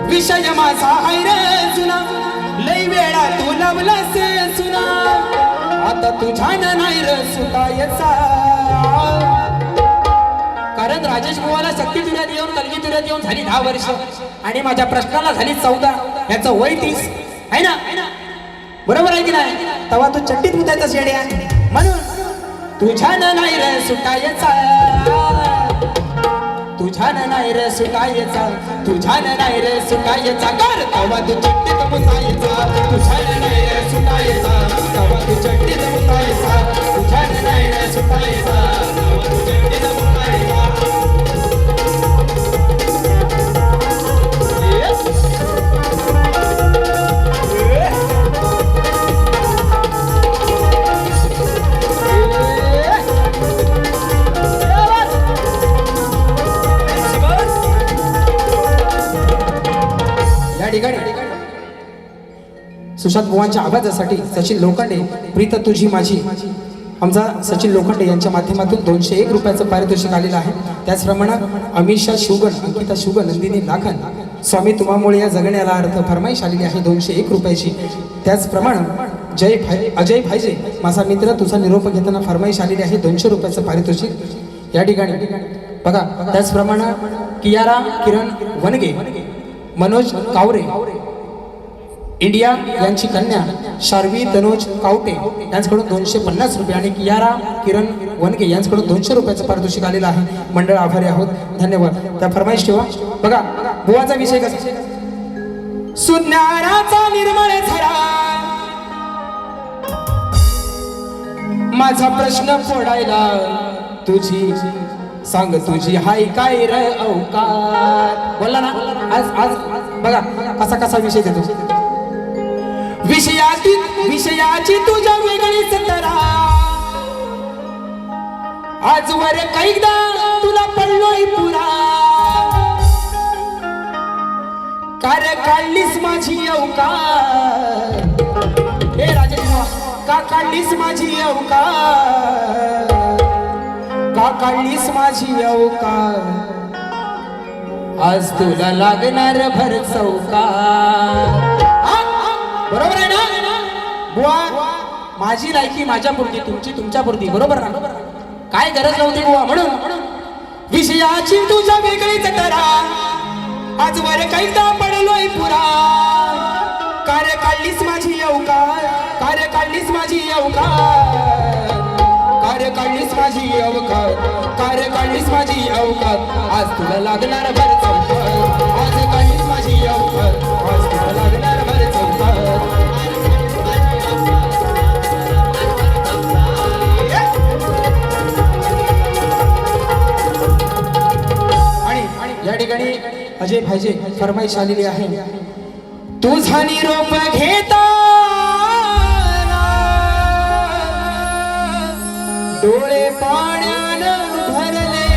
विषय माझा हाय रे जुना, लई वेळा तू लावलास सुना, आता तुझ्यान नाही रे सुटायचा. कारण राजेश बुवाला शक्ती तुऱ्यात येऊन कलगी तुऱ्यात येऊन झाली 10 वर्ष आणि माझ्या प्रश्नाला झाली 14. याचं वय 30 आहे ना, बरोबर आहे की नाही. तेव्हा तू चट्टीत मुतायचा शेड्या. म्हणून तुझ्यान नाही रे सुटायचा, तुझ्यान नाही रे सुटायचा, तुझ्यान नाही रे सुटायचा. कर तेव्हा तू चट्टीत मुतायचा, तुझ्यान नाही रे सुटायचा, तेव्हा तू चट्टीत मुतायचा, तुझ्यान नाही रे सुटायचा, तेव्हा तू चट्टीत मुतायचा. सुशांत बुवांच्या आवाजासाठी सचिन लोखंडे प्रीत तुझी माझी आमचा सचिन लोखंडे यांच्या माध्यमातून 201 रुपयाचं पारितोषिक आलेलं आहे. त्याचप्रमाणे अमिषा शिवगण, अंकिता शिवगण, नंदिनी लाखन, स्वामी तुम्हामुळे या जगण्याला अर्थ फरमाईश आलेली आहे 201 रुपयाची. त्याचप्रमाणे अजय भाईजे माझा मित्र तुझा निरोप घेताना फरमाईश आलेली आहे 200 रुपयाचं पारितोषिक या ठिकाणी बघा. त्याचप्रमाणे कियारा किरण वनगे, मनोज कावरे इंडिया यांची कन्या शार्वी तनोज कावटे यांच्याकडून 250 रुपये आणि कियारा किरण वनगे यांच्याकडून 200 रुपयाचं पारितोषिक आलेलं आहे. मंडळ आभारी आहोत, धन्यवाद. त्या फरमाईश ठेवा. बघा बुवाचा विषय कसा, सुज्ञानाचा निर्मळ झरा माझा प्रश्न फोडायला तुझी सांग तुझी हाय काय र अवकार. बोलला ना आज आज बघा कसा कसा विषय देतो. विषयाची तुझ्या वेगळीच तरा आजवर कैकदा तुला पडलोय पुरा कार काढलीस माझी अवकार. हे राजेश का काढलीस माझी अवकार, का काढलीस माझी अवकार, आज तुला लागणार भर चौकार. बरोबर आहे ना बुवा, माझी लायकी माझ्या पुरती, तुमची तुमच्या पुरती, बरोबर ना. काय गरज नव्हती बुवा. म्हणून विषयाची तुझ्या वेगळीच तरा आजवर कैदा पडलोय पुरा कार्य काढलीस माझी अवकार, कार्य काढलीस माझी अवकार, कार्य काढलीस माझी अवकार, कार्य काढलीस माझी अवकार, आज तुला लागणार भर चौकार, आज काढलीस माझी अवकार, आज तुला लागणार भर चौकार. आणि या ठिकाणी अजय भाईजे फरमाईश आलेली आहे. तुझा निरोप घेता डोळे पाण्यानं भरले,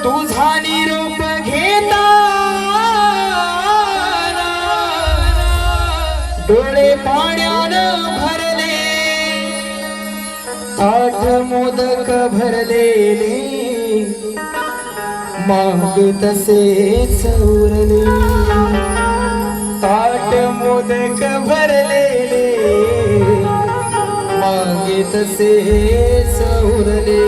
तुझा निरोप घेता डोळे पाण्यानं भरले, ताट मोदक भरलेले मागे तसेच उरले, ताट मोदक भरलेले मागे तसेच उरले.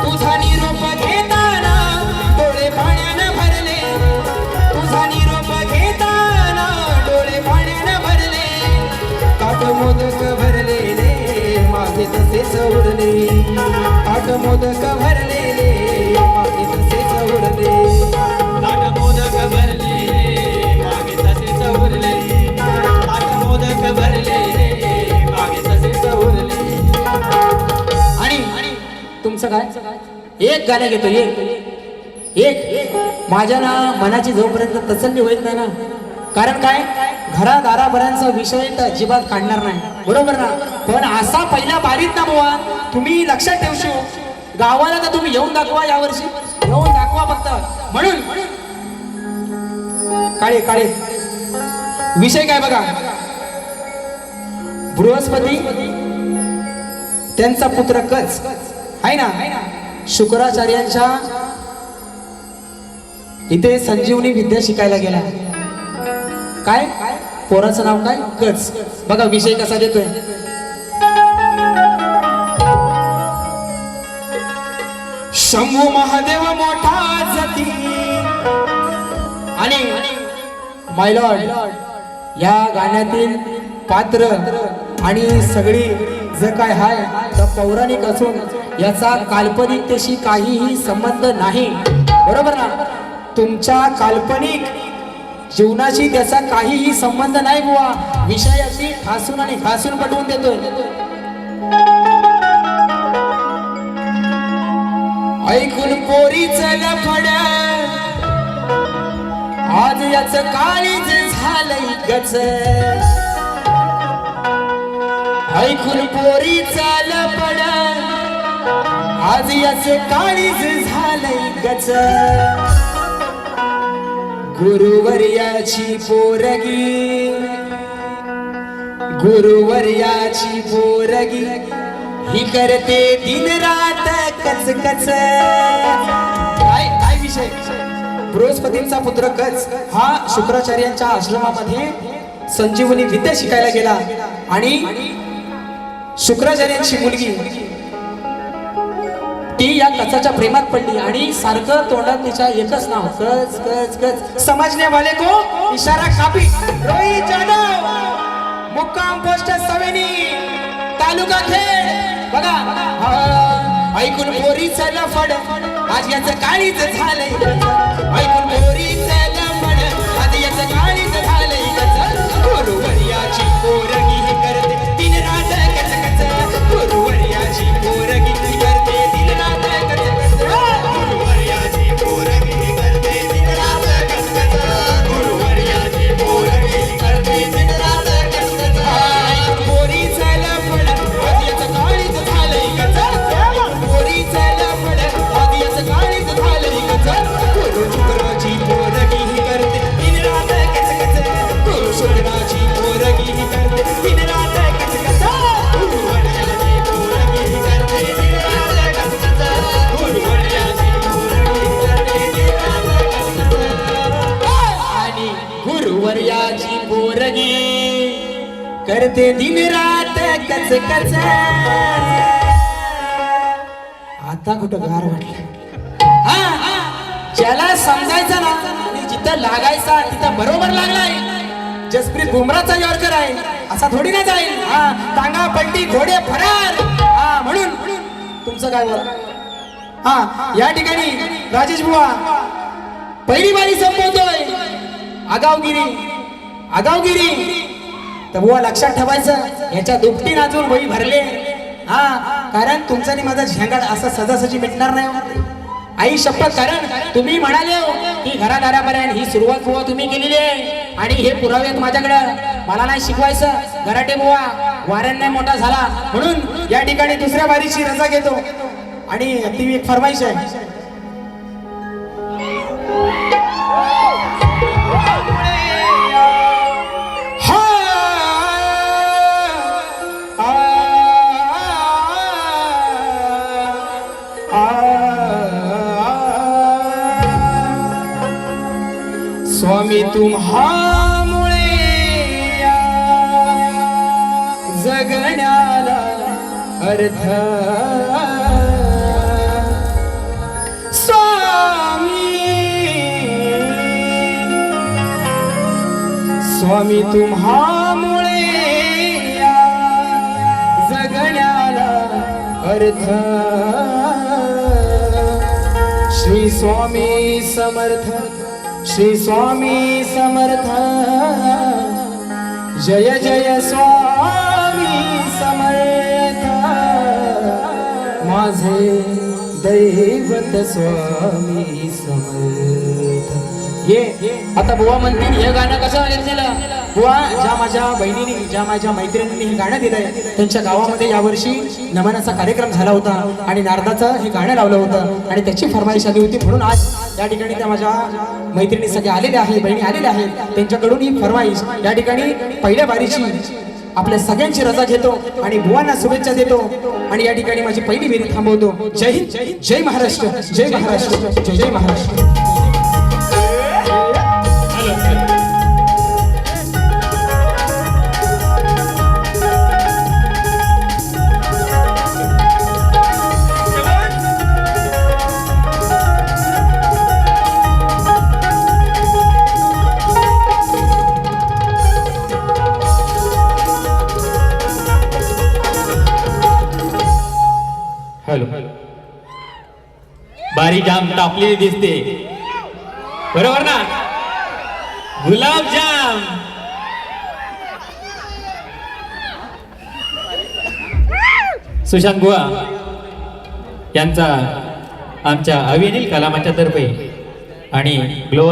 तुझा निरोप घेताना डोळे पाण्यानं भरले, तुझा निरोप घेताना डोळे पाण्यानं भरले, ताट मोदक भरलेले मागे तसेच उरले, ताट मोदक भरलेले मागे तसेच उरले, ताट मोदक भरलेले मागे तसेच उरले, ताट मोदक भरलेले मागे तसेच उरले. आणि तुमचं काय एक गाणं घेतो, एक माझ्या ना मनाची जोपर्यंत तसल्ली होत नाही ना, कारण काय घरादाराबरांचा विषय तर अजिबात काढणार नाही, बरोबर ना. पण असा पहिला बारीत ना बुवा तुम्ही लक्षात ठेवशो, गावाला तर तुम्ही येऊन दाखवा, यावर्षी येऊन दाखवा फक्त. म्हणून काळे काळे विषय काय बघा, बृहस्पती त्यांचा पुत्र कच आहे ना, शुक्राचार्यांच्या इथे संजीवनी विद्या शिकायला गेला. काय पोराचं नाव काय, कच. बघा विषय कसा देतोय. शंभू महादेव मोठा जती आणि माय लॉर्ड या गाण्यातील पात्र आणि सगळी जे काय हाय तर पौराणिक असून याचा काल्पनिकतेशी काहीही संबंध नाही, बरोबर ना. तुमच्या काल्पनिक जीवनाशी त्याचा काहीही संबंध नाही बुवा. विषय अगदी ठासून आणि घासून पटवून देतोय. ऐकून पोरीच लफड आज याच काळीज झालंय गच ऐकून पोरीच लफड आज याच काळीज झालंय गच गुरुवर्याची पोरगी गुरुवर्याची पोरगी ही करते दिन रात कच कच काय विषय बृहस्पतींचा पुत्र कच हा शुक्राचार्यांच्या आश्रमामध्ये संजीवनी विद्या शिकायला गेला आणि शुक्राचार्यांची मुलगी ती या कचाच्या प्रेमात पडली आणि सारखं तोंडात तिच्या एकच नाव कच कच कच समजने वाले को इशारा कापी रोहित जाधव मुक्काम पोस्ट सवेनी तालुका खेड बघा ऐकून पोरीच लफड आज याच काळीच झालंय ऐकून पोरीच लफड आज याच काळीच झालंय गुरुवर्याची पोरगी ही करते दिन रात कच कच गुरुवर्याची पोरगी ही करते दिन रात कच कच गुरुवर्याची पोरगी करते दिन रात कचकच गुरुवर्याची पोरगी करते दिन रात कचकच पोरीच लफड आज याच काळीच झालंय पोरीच लफड आज याच काळीच झालंय गुरुशुक्राची पोरगी ही करते दिन रात कच कच गुरुशुक्राची पोरगी ही करते दिन रात कच कच गुरुवर्याची पोरगी करते दिन रात कचकच गुरुवर्याची पोरगी करते दिन रात कचकच आणि गुरुवर्याची पोरगी करते दिन रात कच कच आता कुठं गार वाटलं ज्याला समजायचं ना आणि जिथं लागायचा तिथं बरोबर लागलाय जसप्रीत बुमराचा यॉर्कर आहे असा थोडी ना जाईल टांगा पलटी घोडे फरार म्हणून तुमचं काय बोला या ठिकाणी राजेश बुवा पहिली बारी संपवतोय आगावगिरी तर बुवा लक्षात ठेवायचं याच्या दुपटीन अजून वही भरले कारण तुमचा आणि माझा झेंगाड असा सजासजी मिटणार नाही आई शपथ कारण तुम्ही म्हणाले हो की घरादारापर्यंत ही सुरुवात बुवा तुम्ही केलेली आहे आणि हे पुरावे आहेत माझ्याकडं मला नाही शिकवायचं घराटे बुवा वाऱ्यान नाही मोठा झाला म्हणून या ठिकाणी दुसऱ्या बारीची रजा घेतो आणि ती एक फरमाईश आहे स्वामी तुम्हामुळे या जगण्याला अर्थ स्वामी तुम्हामुळे या जगण्याला अर्थ श्री स्वामी समर्थ श्री स्वामी समर्थ जय जय स्वामी समर्थ माझे दैवत स्वामी समर्थ ये आता बुवा म्हणतील हे गाणं कसं दिलं बुवा ज्या माझ्या बहिणीने ज्या माझ्या मैत्रिणींनी हे गाणं दिलंय त्यांच्या गावामध्ये यावर्षी नमनाचा कार्यक्रम झाला होता आणि नारदाचं हे गाणं लावलं होतं आणि त्याची फरमाईश आली होती म्हणून आज या ठिकाणी त्या माझ्या मैत्रिणी सगळ्या आलेल्या आहेत बहिणी आलेल्या आहेत त्यांच्याकडून ही फरमाईश या ठिकाणी पहिल्या बारीची आपल्या सगळ्यांची रजा घेतो आणि बुवांना शुभेच्छा देतो आणि या ठिकाणी माझी पहिली फेरी थांबवतो जय हिंद जय महाराष्ट्र जय महाराष्ट्र जय जय महाराष्ट्र हॅलो बारी जाम तापलेली दिसते बरोबर ना गुलाबजाम सुशांत बुवा यांचा आमच्या अविनील कलामाच्या तर्फे आणि ग्लोबल